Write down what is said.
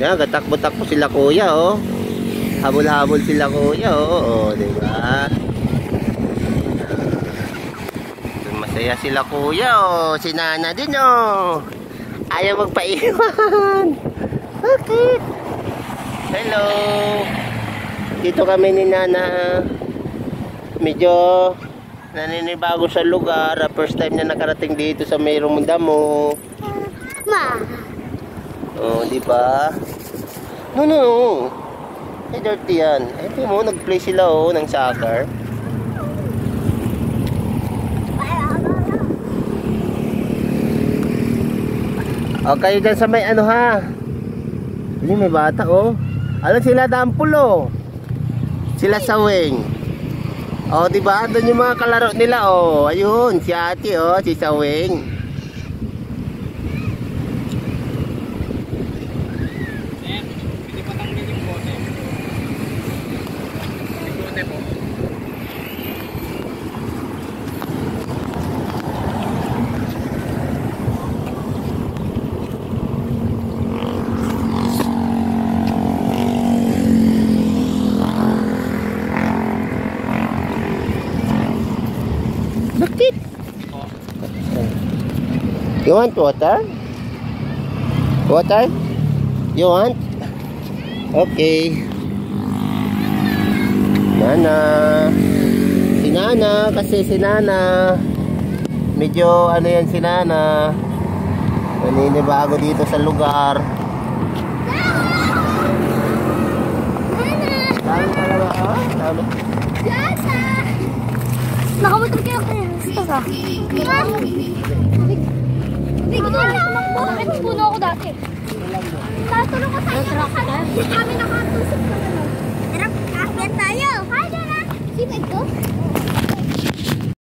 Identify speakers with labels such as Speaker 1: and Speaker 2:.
Speaker 1: Yan, gatakbo-takbo sila kuya, oh. Habol-habol sila kuya, oh. Diba? Masaya sila kuya, oh. Si Nana din, oh. Ayaw magpaiwan. Bakit? Hello. Dito kami ni Nana. Medyo naninibago sa lugar. First time na nakarating dito sa mayroong damo.
Speaker 2: Ma.
Speaker 1: Oh, di ba? No. Ay, dirty yan. Ito mo, nag-play sila, oh, ng soccer. O, kayo dyan sa may ano, ha? Hindi, may bata, oh. Alam sila dampul, oh. Sila Sawing. O, diba? Doon yung mga kalaro nila, oh. Ayun, si ate, oh. Si Sawing. Bakit? You want water? Water? You want? Okay. Nana. Si Nana, kasi si Nana. Medyo ano yan si Nana. Naninibago dito sa lugar. Nana! Dami talaga, ha? Dami.
Speaker 2: Nakamotor kayo kayo. Ito ka. Hindi ko tumakbo. Ito puno ako dati. Tatulong ko sa inyo. Kami nakatusok na naman. Tara, kakit tayo. Hi, Dana. Sino ito?